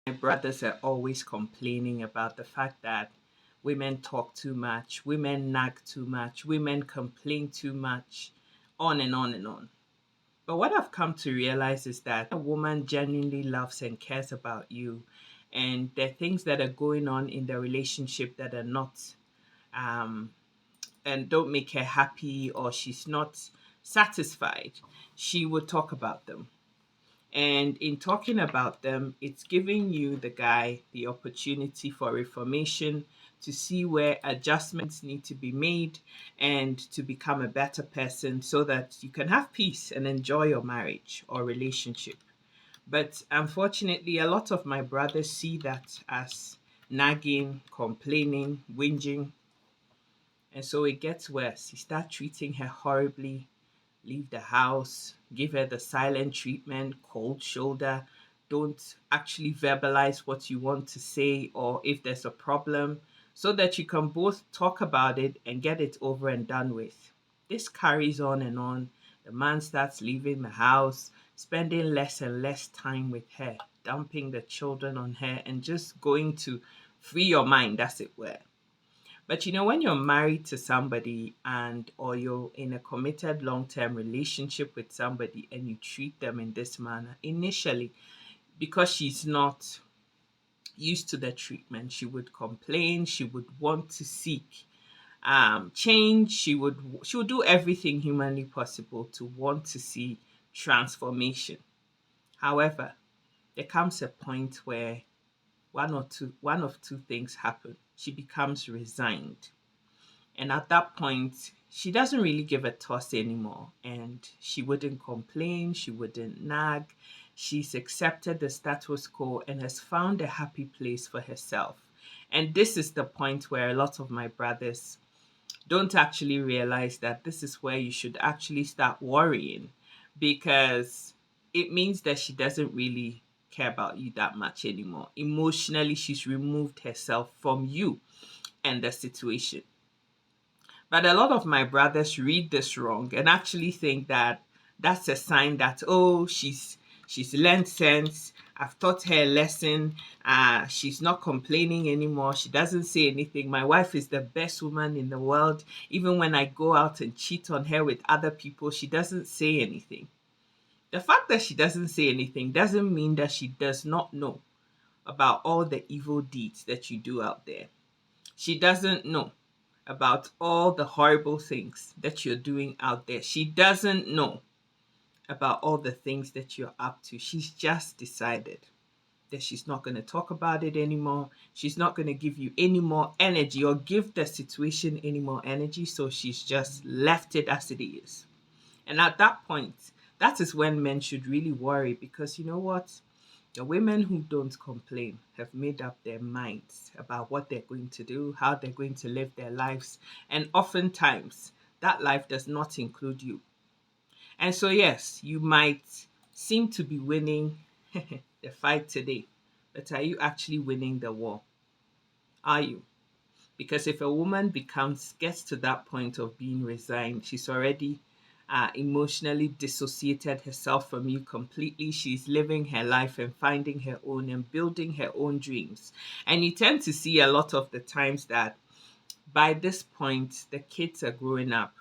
My brothers are always complaining about the fact that women talk too much, women nag too much, women complain too much, on and on and on. But what I've come to realize is that a woman genuinely loves and cares about you, and there are things that are going on in the relationship that are not um, and don't make her happy, or she's not satisfied, she would talk about them. And in talking about them, it's giving you, the guy, the opportunity for reformation to see where adjustments need to be made and to become a better person so that you can have peace and enjoy your marriage or relationship. But unfortunately, a lot of my brothers see that as nagging, complaining, whinging. And so it gets worse. You start treating her horribly, leave the house, give her the silent treatment, cold shoulder, don't actually verbalize what you want to say or if there's a problem, so that you can both talk about it and get it over and done with. This carries on and on. The man starts leaving the house, spending less and less time with her, dumping the children on her, and just going to free your mind, as it were. But when you're married to somebody and or you're in a committed long-term relationship with somebody and you treat them in this manner, initially, because she's not used to the treatment, she would complain, she would want to seek change, she would do everything humanly possible to want to see transformation. However, there comes a point where one of two things happen. She becomes resigned. And at that point, she doesn't really give a toss anymore. And she wouldn't complain, she wouldn't nag. She's accepted the status quo and has found a happy place for herself. And this is the point where a lot of my brothers don't actually realize that this is where you should actually start worrying, because it means that she doesn't really care about you that much anymore. Emotionally, she's removed herself from you and the situation. But a lot of my brothers read this wrong and actually think that that's a sign that, oh, she's learned sense. I've taught her a lesson. She's not complaining anymore. She doesn't say anything. My wife is the best woman in the world. Even when I go out and cheat on her with other people, she doesn't say anything. The fact that she doesn't say anything doesn't mean that she does not know about all the evil deeds that you do out there. She doesn't know about all the horrible things that you're doing out there. She doesn't know about all the things that you're up to. She's just decided that she's not going to talk about it anymore. She's not going to give you any more energy or give the situation any more energy. So she's just left it as it is. And at that point, that is when men should really worry, because you know what? The women who don't complain have made up their minds about what they're going to do, how they're going to live their lives. And oftentimes, that life does not include you. And so, yes, you might seem to be winning the fight today, but are you actually winning the war? Are you? Because if a woman gets to that point of being resigned, she's already emotionally dissociated herself from you completely. She's living her life and finding her own and building her own dreams. And you tend to see a lot of the times that by this point, the kids are growing up.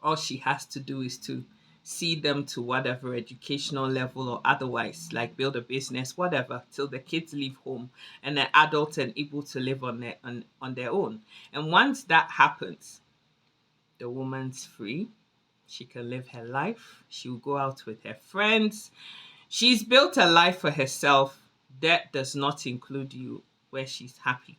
All she has to do is to see them to whatever educational level or otherwise, like build a business, whatever, till the kids leave home and they're adults and able to live on their own. And once that happens, the woman's free. She can live her life. She'll go out with her friends. She's built a life for herself that does not include you, where she's happy.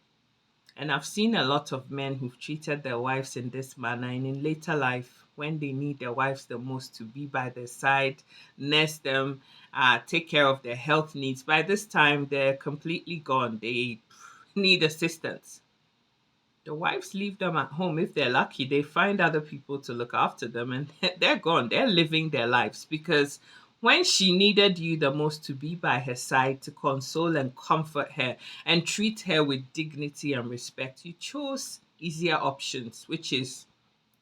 And I've seen a lot of men who've treated their wives in this manner, and in later life, when they need their wives the most to be by their side, nurse them, take care of their health needs, by this time they're completely gone. They need assistance. The wives leave them at home. If they're lucky, they find other people to look after them, and they're gone. They're living their lives, because when she needed you the most to be by her side, to console and comfort her and treat her with dignity and respect, you chose easier options, which is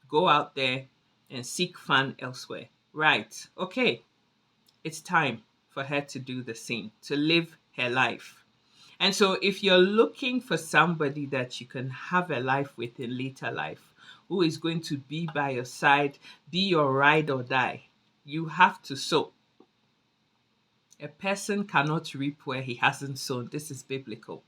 go out there and seek fun elsewhere. Right. Okay. It's time for her to do the same, to live her life. And so if you're looking for somebody that you can have a life with in later life, who is going to be by your side, be your ride or die, you have to sow. A person cannot reap where he hasn't sown. This is biblical.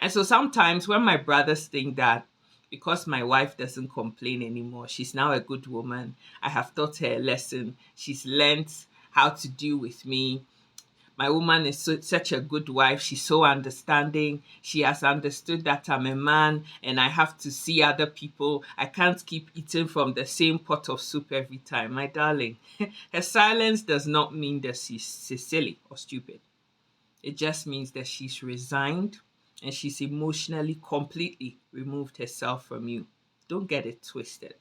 And so sometimes when my brothers think that because my wife doesn't complain anymore, she's now a good woman, I have taught her a lesson, she's learned how to deal with me. My woman is such a good wife. She's so understanding. She has understood that I'm a man and I have to see other people. I can't keep eating from the same pot of soup every time. My darling, her silence does not mean that she's silly or stupid. It just means that she's resigned and she's emotionally completely removed herself from you. Don't get it twisted.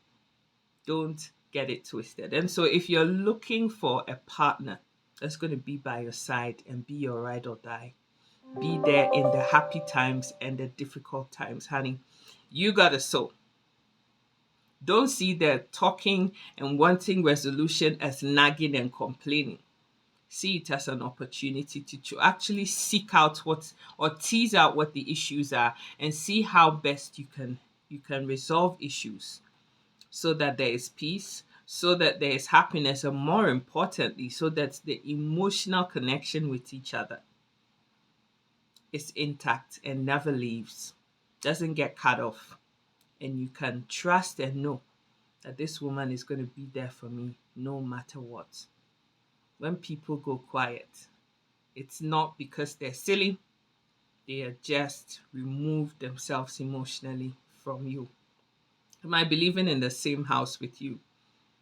Don't get it twisted. And so if you're looking for a partner that's going to be by your side and be your ride or die, be there in the happy times and the difficult times, honey, you got to sow. Don't see the talking and wanting resolution as nagging and complaining. See it as an opportunity to actually seek out what or tease out what the issues are and see how best you can resolve issues so that there is peace, so that there is happiness, and more importantly, so that the emotional connection with each other is intact and never leaves, doesn't get cut off. And you can trust and know that this woman is going to be there for me no matter what. When people go quiet, it's not because they're silly, they are just removed themselves emotionally from you. They might be living in the same house with you,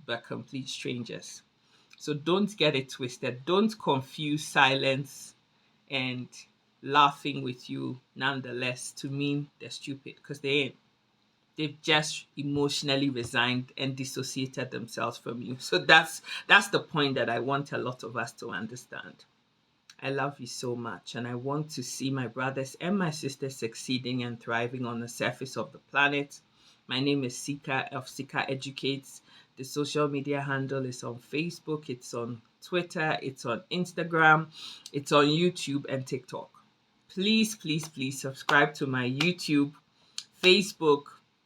but complete strangers. So don't get it twisted. Don't confuse silence and laughing with you nonetheless to mean they're stupid, because they ain't. They've just emotionally resigned and dissociated themselves from you. So that's the point that I want a lot of us to understand. I love you so much, and I want to see my brothers and my sisters succeeding and thriving on the surface of the planet. My name is Sika of Sika Educates. The social media handle is on Facebook, it's on Twitter, it's on Instagram, it's on YouTube and TikTok. Please, please, please subscribe to my YouTube, Facebook,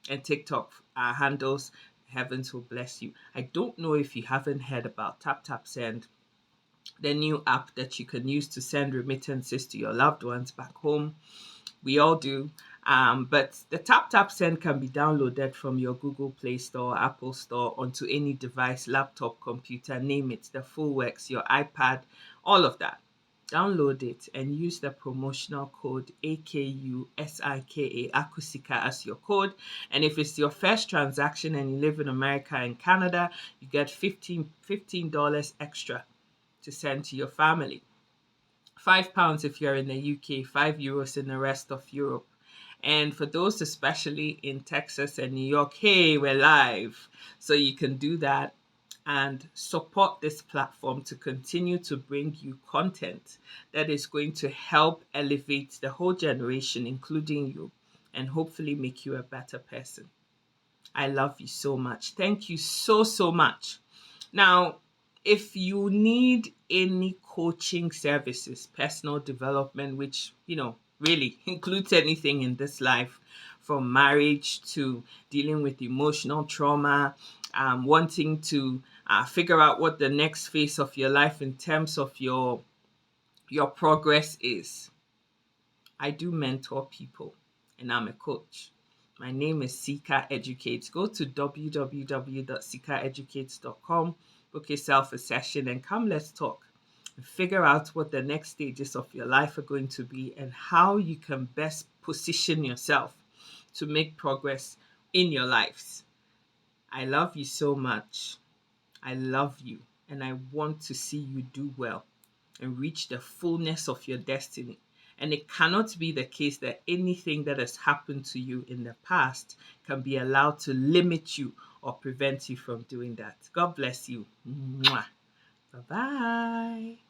and TikTok handles. Heavens will bless you. I don't know if you haven't heard about Tap Tap Send, the new app that you can use to send remittances to your loved ones back home. We all do. But the Tap Tap Send can be downloaded from your Google Play Store, Apple Store, onto any device, laptop, computer, name it, the full works, your iPad, all of that. Download it and use the promotional code AKUSIKA, Akusika, as your code. And if it's your first transaction and you live in America and Canada, you get $15 extra to send to your family. £5 if you're in the UK, €5 in the rest of Europe. And for those especially in Texas and New York, hey, we're live. So you can do that and support this platform to continue to bring you content that is going to help elevate the whole generation, including you, and hopefully make you a better person. I love you so much. Thank you so, so much. Now, if you need any coaching services, personal development, which, really includes anything in this life, from marriage to dealing with emotional trauma, wanting to figure out what the next phase of your life in terms of your progress is. I do mentor people and I'm a coach. My name is Sika Educates. Go to www.sikaeducates.com, book yourself a session, and come let's talk. Figure out what the next stages of your life are going to be and how you can best position yourself to make progress in your lives. I love you so much. I love you, and I want to see you do well and reach the fullness of your destiny. And it cannot be the case that anything that has happened to you in the past can be allowed to limit you or prevent you from doing that. God bless you. Mwah. Bye-bye.